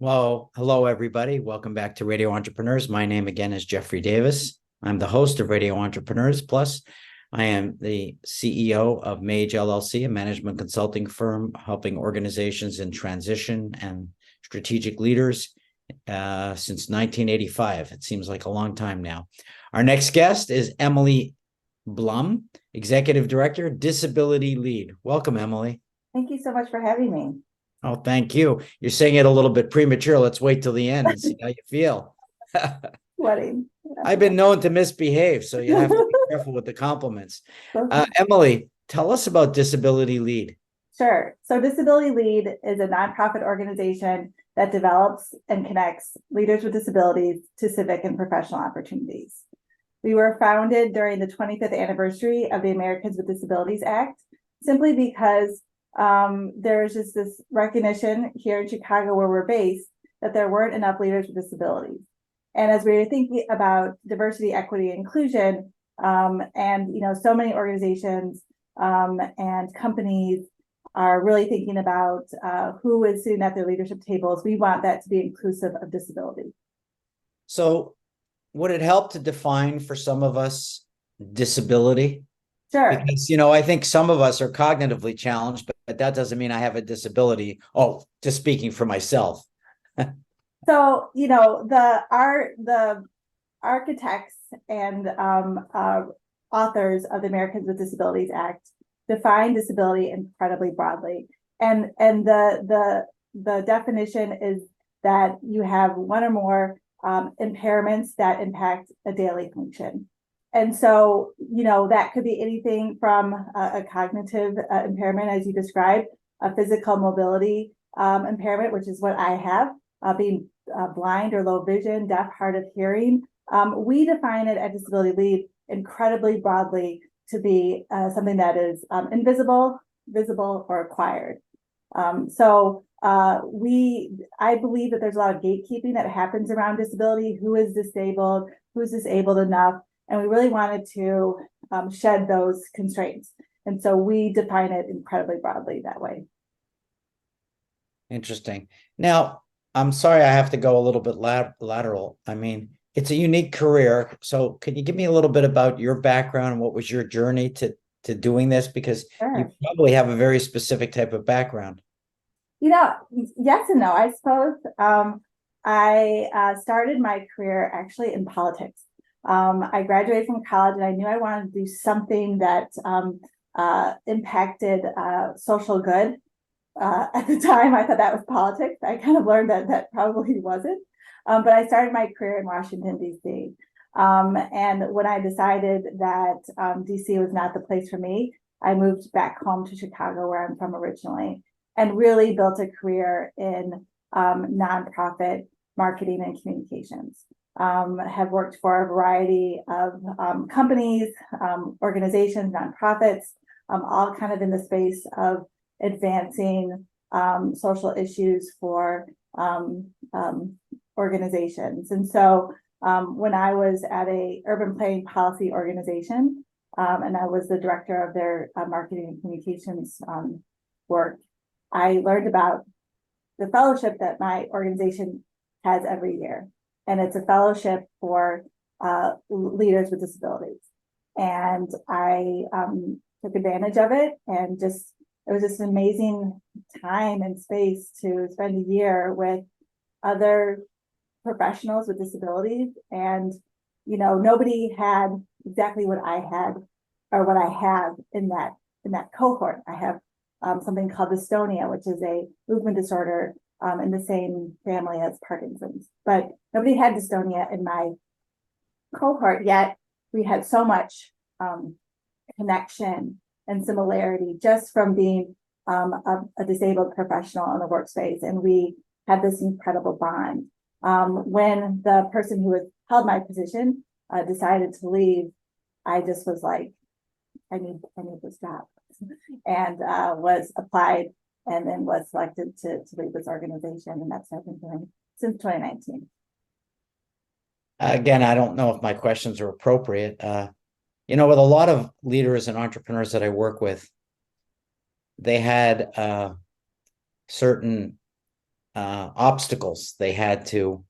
Well, hello, everybody. Welcome back to Radio Entrepreneurs. My name again is JDavis. I'm the host of Radio Entrepreneurs. Plus, I am the CEO of Mage LLC, a management consulting firm helping organizations in transition and strategic leaders since 1985. It seems like a long time now. Our next guest is Emily Blum, Executive Director, Disability Lead. Welcome, Emily. Thank you so much for having me. Oh, thank you. You're saying it a little bit premature. Let's wait till the end and see how you feel. Wedding. I've been known to misbehave, so you have to be careful with the compliments. Emily, tell us about Disability Lead. Sure. So Disability Lead is a nonprofit organization that develops and connects leaders with disabilities to civic and professional opportunities. We were founded during the 25th anniversary of the Americans with Disabilities Act, simply because there's just this recognition here in Chicago, where we're based, that there weren't enough leaders with disabilities. And as we were thinking about diversity, equity, inclusion, and so many organizations and companies are really thinking about who is sitting at their leadership tables. We want that to be inclusive of disability. So, would it help to define for some of us disability? Sure. Because, I think some of us are cognitively challenged, but that doesn't mean I have a disability. Oh, just speaking for myself. So, the architects and authors of the Americans with Disabilities Act define disability incredibly broadly. And the definition is that you have one or more impairments that impact a daily function. And so, that could be anything from a cognitive impairment, as you described, a physical mobility impairment, which is what I have, being blind or low vision, deaf, hard of hearing. We define it at Disability Lead incredibly broadly to be something that is invisible, visible, or acquired. I believe that there's a lot of gatekeeping that happens around disability. Who is disabled? Who's disabled enough? And we really wanted to shed those constraints. And so we define it incredibly broadly that way. Interesting. Now, I'm sorry I have to go a little bit lateral. I mean, it's a unique career. So can you give me a little bit about your background and what was your journey to doing this? Because Sure. You probably have a very specific type of background. Yes and no, I suppose. I started my career actually in politics. I graduated from college and I knew I wanted to do something that impacted social good. At the time, I thought that was politics. I kind of learned that probably wasn't. But I started my career in Washington, D.C. And when I decided that D.C. was not the place for me, I moved back home to Chicago, where I'm from originally, and really built a career in nonprofit marketing and communications. Have worked for a variety of companies, organizations, nonprofits, all kind of in the space of advancing social issues for organizations. And so when I was at a urban planning policy organization, and I was the director of their marketing and communications work, I learned about the fellowship that my organization has every year. And it's a fellowship for leaders with disabilities. And I took advantage of it, and it was just an amazing time and space to spend a year with other professionals with disabilities. And, nobody had exactly what I had or what I have in that cohort. I have something called dystonia, which is a movement disorder in the same family as Parkinson's, but nobody had dystonia in my cohort, yet we had so much connection and similarity just from being a disabled professional in the workspace. And we had this incredible bond. When the person who held my position decided to leave, I just was like, I need this job, and was applied and then was selected to lead this organization. And that's what I've been doing since 2019. Again, I don't know if my questions are appropriate. With a lot of leaders and entrepreneurs that I work with, they had certain obstacles they had to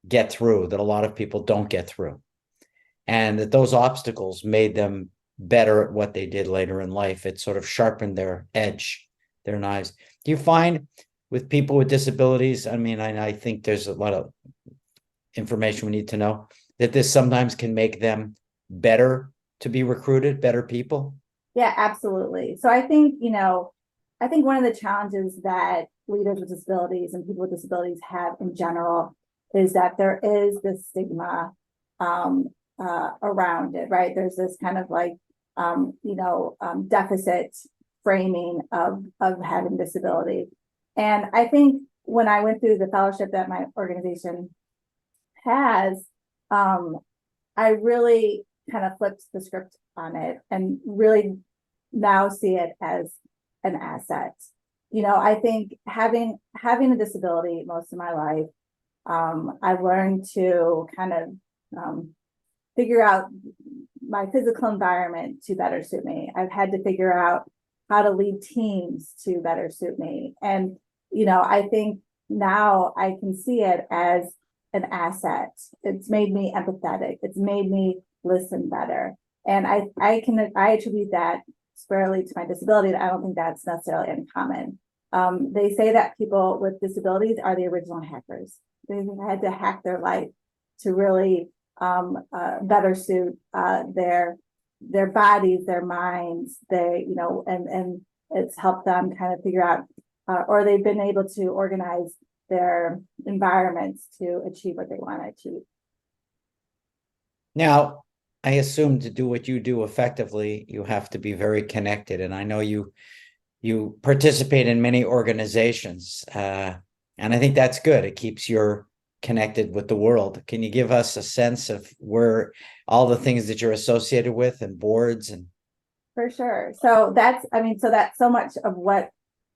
get through that a lot of people don't get through, and that those obstacles made them better at what they did later in life. It sort of sharpened their edge, their knives. Do you find with people with disabilities, I mean, I think there's a lot of information we need to know, that this sometimes can make them better to be recruited, better people? Yeah, absolutely. So I think, I think one of the challenges that leaders with disabilities and people with disabilities have in general is that there is this stigma around it, right? There's this kind of like, deficit framing of having disability. And I think when I went through the fellowship that my organization has, I really kind of flipped the script on it and really now see it as an asset. I think having a disability most of my life, I've learned to kind of figure out my physical environment to better suit me. I've had to figure out how to lead teams to better suit me. And, I think now I can see it as an asset. It's made me empathetic. It's made me listen better. And I attribute that squarely to my disability. I don't think that's necessarily uncommon. They say that people with disabilities are the original hackers. They had to hack their life to really better suit their bodies, their minds, and it's helped them kind of figure out, or they've been able to organize their environments to achieve what they want to achieve. Now, I assume to do what you do effectively, you have to be very connected. And I know you participate in many organizations, and I think that's good. It keeps you connected with the world. Can you give us a sense of where all the things that you're associated with and boards and? For sure. So that's so much of what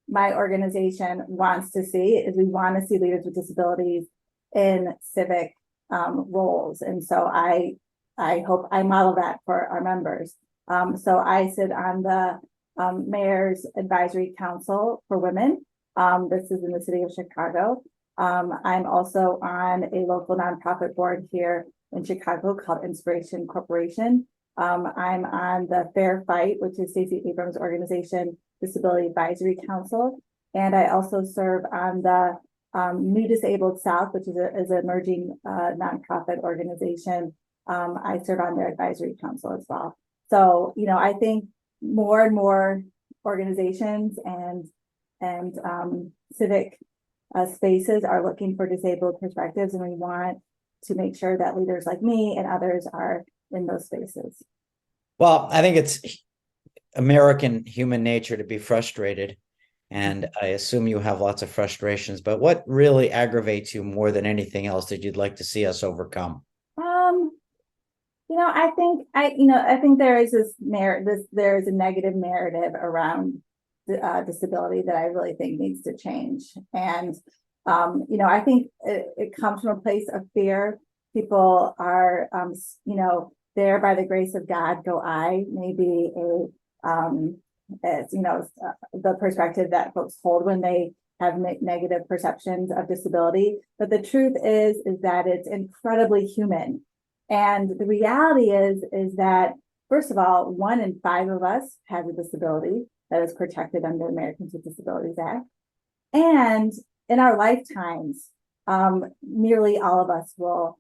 my organization wants to see is we want to see leaders with disabilities in civic roles. And so I hope I model that for our members. So I sit on the Mayor's Advisory Council for Women. This is in the city of Chicago. I'm also on a local nonprofit board here in Chicago called Inspiration Corporation. I'm on the Fair Fight, which is Stacey Abrams' organization, Disability Advisory Council. And I also serve on the New Disabled South, which is an emerging nonprofit organization. I serve on their advisory council as well. So, I think more and more organizations and civic spaces are looking for disabled perspectives, and we want to make sure that leaders like me and others are in those spaces. Well, I think it's American human nature to be frustrated, and I assume you have lots of frustrations, but what really aggravates you more than anything else that you'd like to see us overcome? I think there is there is a negative narrative around disability that I really think needs to change. And, I think it comes from a place of fear. People are, there by the grace of God go I, maybe the perspective that folks hold when they have negative perceptions of disability. But the truth is that it's incredibly human. And the reality is that, first of all, 1 in 5 of us has a disability that is protected under the Americans with Disabilities Act. And in our lifetimes, nearly all of us will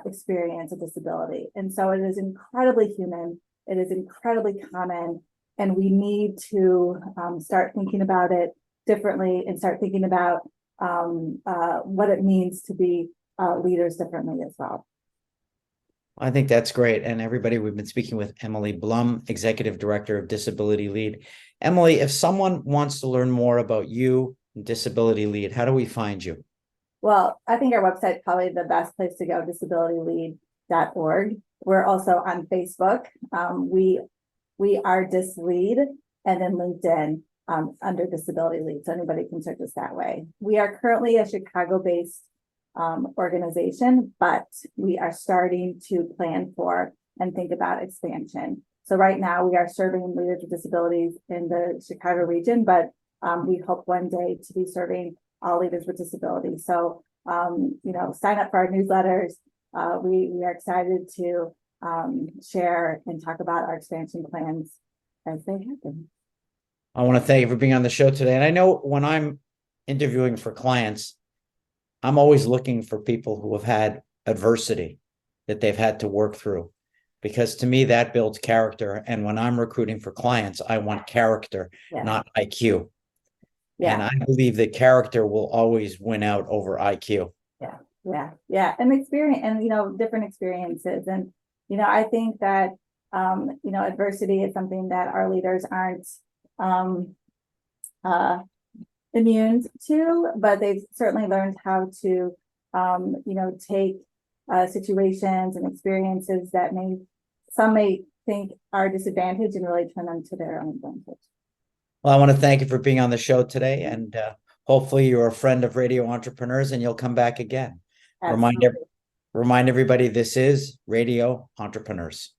experience a disability. And so it is incredibly human. It is incredibly common. And we need to start thinking about it differently and start thinking about what it means to be leaders differently as well. I think that's great. And everybody, we've been speaking with Emily Blum, Executive Director of Disability Lead. Emily, if someone wants to learn more about you and Disability Lead, how do we find you? Well, I think our website is probably the best place to go, disabilitylead.org. We're also on Facebook. We are DisLead, and then LinkedIn under Disability Lead. So anybody can search us that way. We are currently a Chicago-based organization, but we are starting to plan for and think about expansion. So right now we are serving leaders with disabilities in the Chicago region, but we hope one day to be serving all leaders with disabilities. So, sign up for our newsletters. We are excited to share and talk about our expansion plans as they happen. I want to thank you for being on the show today. And I know when I'm interviewing for clients, I'm always looking for people who have had adversity that they've had to work through, because to me that builds character. And when I'm recruiting for clients, I want character, not IQ. And I believe that character will always win out over IQ. And experience, and different experiences. And I think that adversity is something that our leaders aren't immune to, but they've certainly learned how to take situations and experiences that some may think are a disadvantage and really turn them to their own advantage. Well, I want to thank you for being on the show today, and hopefully you're a friend of Radio Entrepreneurs and you'll come back again. Remind everybody, this is Radio Entrepreneurs.